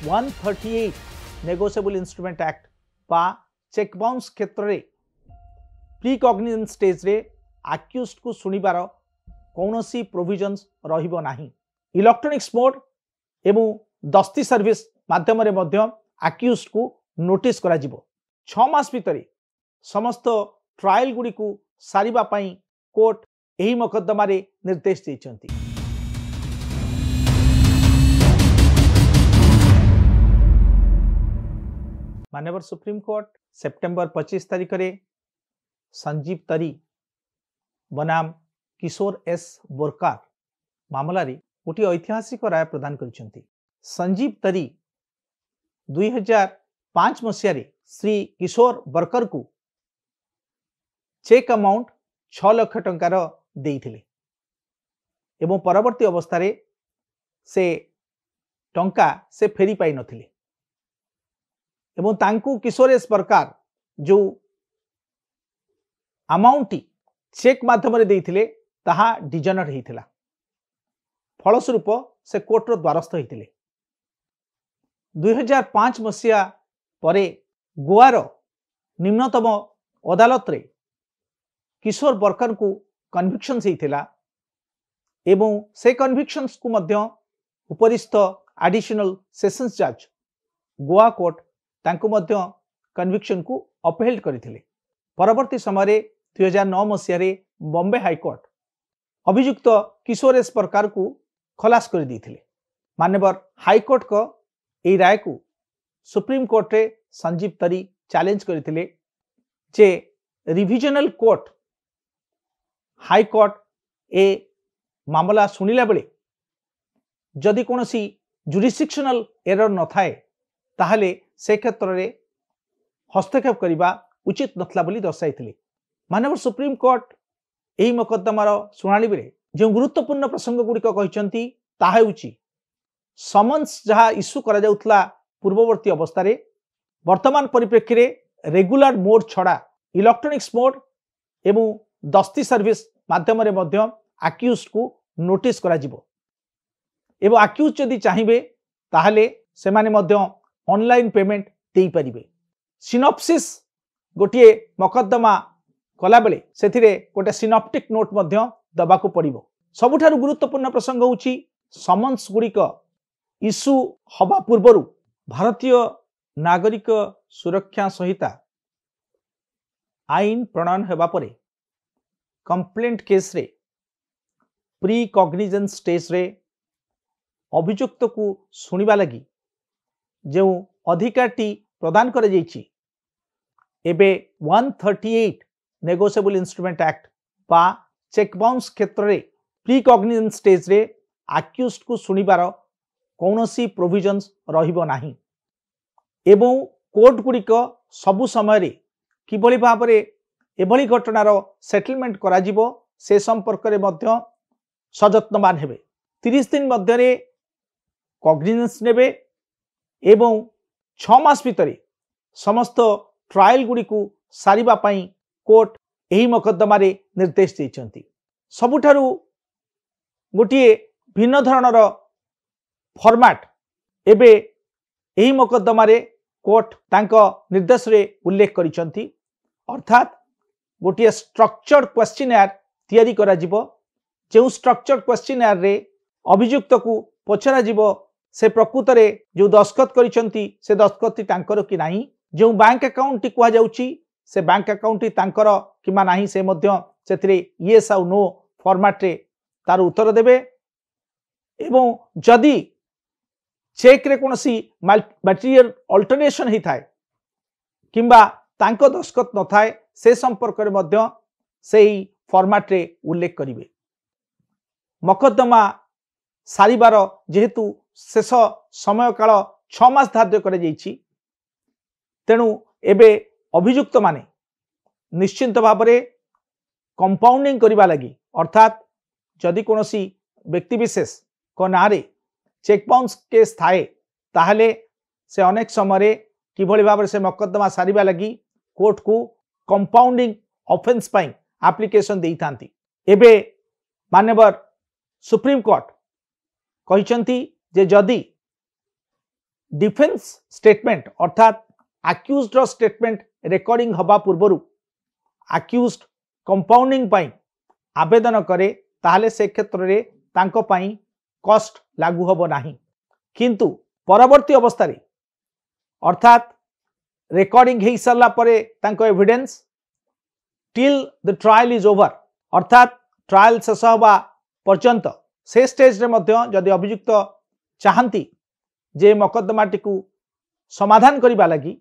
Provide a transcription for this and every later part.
138 negotiable instrument act बा cheque bounce क्षेत्र में प्री कॉग्निजेंस स्टेज रे अक्यूज्ड को सुनिबार कौनसी प्रोविजन्स रहिबो नाही। इलेक्ट्रॉनिक्स मोड एवं दस्ती सर्विस माध्यम रे मध्य अक्यूज्ड को नोटिस करा जिवो। 6 मास भितर समस्त ट्रायल गुडी को सारिबा पई कोर्ट एही मकद्दमा रे निर्देश दैछंती। माननीय सुप्रीम कोर्ट सेप्टेम्बर 25 तारिख रे संजीव तरी बनाम किशोर एस बोरकार मामला रे गोटे ऐतिहासिक राय प्रदान करिसेंती। संजीव तरी 2005 मसीह रे श्री किशोर बोरकर को चेक अमाउंट 6 लाख टंकार देइथिले एवं परवर्ती अवस्था रे से टंका से फेरी पाई नथिले एवं तांकू किशोर एस बोरकार जो अमाउंट चेक माध्यम रे देइथिले ताहा डिजनर हेइथिला। फलस्वरूप से कोर्टर द्वारस्थ होते। 2005 मसीहा परे गोवार निम्नतम अदालत रे किशोर बोरकर को कन्विक्शन होता एवं से कन्विक्शंस को मध्य उपरिस्थ एडिशनल सेशंस जज गोवा कोर्ट तांको मध्य कन्विक्शन को अपहेल्ड करथिले। परवर्ती समय 2009 मसीह रे बॉम्बे हाईकोर्ट अभियुक्त किशोर एस बोरकार को खलास कर देथिले। माननीय हाईकोर्ट को ए राय को सुप्रीम कोर्ट रे संजीव तरी चैलेंज करथिले जे रिविजनल कोर्ट हाईकोर्ट ए मामला सुनिला बेले जदि कोनोसी जुरिस्डिक्शनल एरर न थाए ताहले से क्षेत्र रे हस्तक्षेप करिबा उचित नथला बोली दर्शाइथिले। माननीय सुप्रीम कोर्ट एही मकद्दमार सुनाली बेले जो गुरुत्वपूर्ण प्रसंग गुड़िक कहते ताहा हेउची समन्स जहाँ इश्यू करा जाउथला पूर्ववर्ती अवस्था रे वर्तमान परिप्रेक्षी रे रेगुलर मोड छड़ा इलेक्ट्रॉनिक्स मोड एवं दस्ती सर्विस माध्यम रे मध्य अक्यूज्ड को नोटिस करा जिवो एवं अक्यूज्ड जदि चाहिए ताहले से माने मध्य ऑनलाइन पेमेंट देई परिबे। सिनॉप्सिस गोटे मकद्दमा कला बेले सेथिरे गोटे सिनॉप्टिक नोट मध्य दबाकू पड़िबो। सबुठारु गुरुत्वपूर्ण प्रसंग होउची समन्स गुड़िक इश्यू हवा पूर्वरु भारतीय नागरिक सुरक्षा संहिता आईन प्रणयन हेबा परे कंप्लेंट केस रे प्री कॉग्निजेंस स्टेज रे अभियुक्त को सुनिबा लगी जो अधिकारटी प्रदान कर जाइछि एबे 138 नेगोशिएबल इंस्ट्रूमेंट एक्ट बा चेक बाउंस क्षेत्र में प्री कॉग्निजेंस स्टेज रे अक्यूज्ड को सुनिबार कौनसी प्रोविजन्स रहिबो नाही एवं कोर्ट गुड़िक सबु समय रे किभली भाबरे एभली घटनार सेटलमेंट करा जिवो से संपर्क रे मध्य सजत्नवान हेबे। 30 दिन मध्य रे कॉग्निजेंस नेबे एवं 6 मास भितर समस्त ट्रायल गुड़िकु सारिबा पई कोर्ट एही मकद्दमा रे निर्देश दैछंती। सबुठारु गोटे भिन्न धरणर फॉर्मेट एबे एही मकद्दमा रे कोर्ट तांको निर्देश रे उल्लेख करिसंती अर्थात गोटे स्ट्रक्चर्ड क्वेश्चनर तैयारी करा जिवो जो स्ट्रक्चर्ड क्वेश्चनर रे अभियुक्त को पचरा जिवो से प्रकृत रे जो दस्खत करिसंती से दस्खत तांकर कि नाही जो बैंक अकाउंट टी कुआ जाउची से बैंक अकाउंट तांकर किमा नाही से मध्य सेथिरे येस आउ नो फॉर्मेट रे तार उत्तर देबे एवं जदि चेक रे कोनसी मटेरियल अल्टरनेशन ही थाए किंबा तांको दस्खत न थाए से संपर्क रे मध्य सेही फॉर्मेट रे उल्लेख करिवे। मकद्दमा सारिबार जेहेतु शेष समय काल 6 मास धार्य कर जाइछि तेणु एबे अभियुक्त माने निश्चिंत भाव में कंपाउंडिंग करबा लगी अर्थात जदि कोनोसी व्यक्ति विशेष को नारे चेक बाउंस केस थाए ताहले से अनेक समय किभली भाव से मकद्दमा सारिबा लगी कोर्ट को कंपाउंडिंग ऑफेंस पाई एप्लिकेशन देई थांती। एबे माननीय सुप्रीम कोर्ट कहिसंती जे जदि डिफेन्स स्टेटमेंट अर्थात आक्यूज्ड स्टेटमेंट रेकॉर्डिंग हवा पूर्वर आक्यूज्ड कंपाउंडिंग पाई आवेदन करे ताहले से क्षेत्र रे तांको पाई कॉस्ट लागू हबो नाही। किंतु परवर्ती अवस्था रे अर्थात रेकॉर्डिंग हो सारा परे तांको evidence till the trial is over अर्थात ट्रायल शेष हवा पर्यंत से स्टेज रे मध्य जदि अभियुक्त चाहती जे मकद्दमाटी को समाधान करबा लगी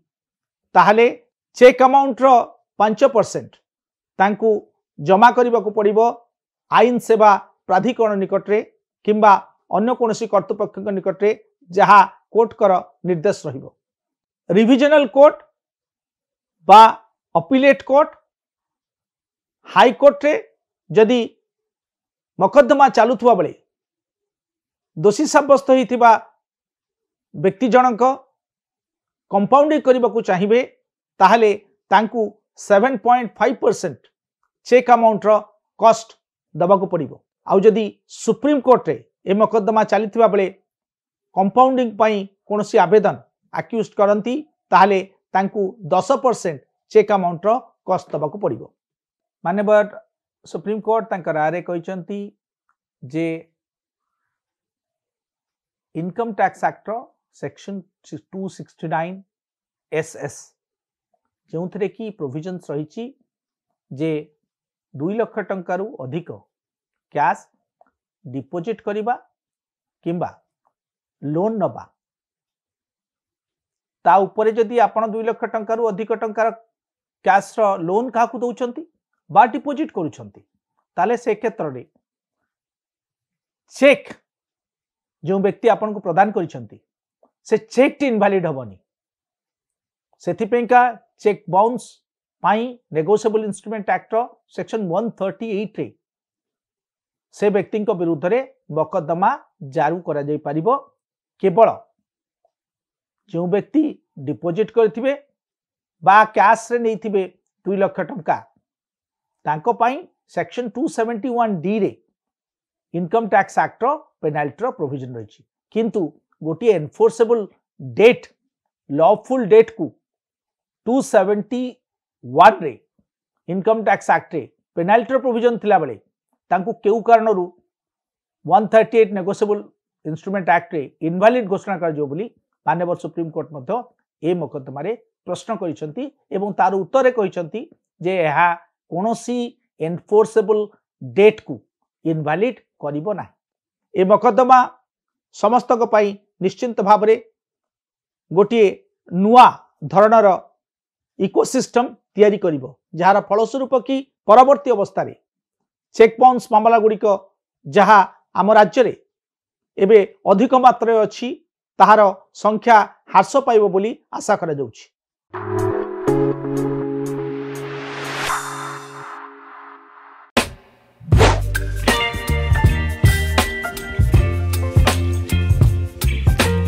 ताहले चेक अमाउंट रो 5% तांकु जमा करबा को पड़िबो आईन सेवा प्राधिकरण निकट रे किंबा अन्य कोनोसी कर्तृपक्ष निकट रे जहा कोर्ट कर निर्देश रहिबो। रिविजनल कोर्ट बा अपीलेट कोर्ट हाई कोर्ट रे जदि मकद्दमा चालुथुवा बेले दोषी साब्यस्त होइथिबा व्यक्ति जनक कंपाउंडिंग करने को चाहिए ताहले तांकु 7.5% चेक अमाउंट रो कॉस्ट दबा को पड़िबो। आउ जदि सुप्रीम कोर्ट रे ए मकद्दमा चलीथिबा बेले कंपाउंडिंग पई कोनोसी आवेदन अक्यूज्ड करंती ताहले तांकु 10% चेक अमाउंट रो कॉस्ट दबा को पड़िबो। माननीय सुप्रीम कोर्ट तांकर राय कहिसंती जे इनकम टैक्स एक्ट रो सेक्शन 269 SS जो थे कि प्रोविजन्स रही जे 2 लाख टंका अधिक कैश डिपोजिट करिबा किंबा लोन नबा ता उपरे जदि आपण 2 लाख टंका अधिक टंका कैश रो लोन का दौरान बा डिपोजिट करुछंती ताले से क्षेत्र रे चेक जो व्यक्ति आपन को प्रदान करिछंती से चेक टी इनवैलिड हबनी सेथिपेका चेक बाउंस पाई नेगोशिएबल इंस्ट्रूमेंट एक्ट सेक्शन 138 रे से व्यक्ति विरुद्ध रे मकद्दमा जारू करा जाई परिबो केवल जो व्यक्ति डिपोजिट करथिबे बा कैश रे नैथिबे 2 लाख टंका तांको पाई सेक्शन 271D रे income tax act penalty provision रही किंतु गोटे एनफोर्सेबल डेट लॉफुल डेट को 271 रे इनकम टैक्स एक्ट रे पेनाल्टी प्रोविजन थिला बेले तांको केउ कारणरू 138 नेगोशिएबल इंस्ट्रूमेंट एक्ट रे इनवैलिड घोषणा कर जो बोली माननीय सुप्रीम कोर्ट मध्य ए मकद्दमा रे प्रश्न करिसंती एवं तार उत्तर रे कहिसंती जे एहा कोनोसी एनफोर्सेबल डेट को इनवैलिड करिबो ना। ए मकद्दमा समस्त को पाई निश्चिंत भाव रे गोटे नुआ धरणर इकोसिस्टम तैयारी करिबो जहार फलस्वरूप कि परवर्ती अवस्था रे चेक बाउंस मामला गुड़िक जहा आम राज्य रे एबे अधिक मात्रा अच्छी ताहार संख्या ह्रास पाइबो बोली आशा करा जाउछि।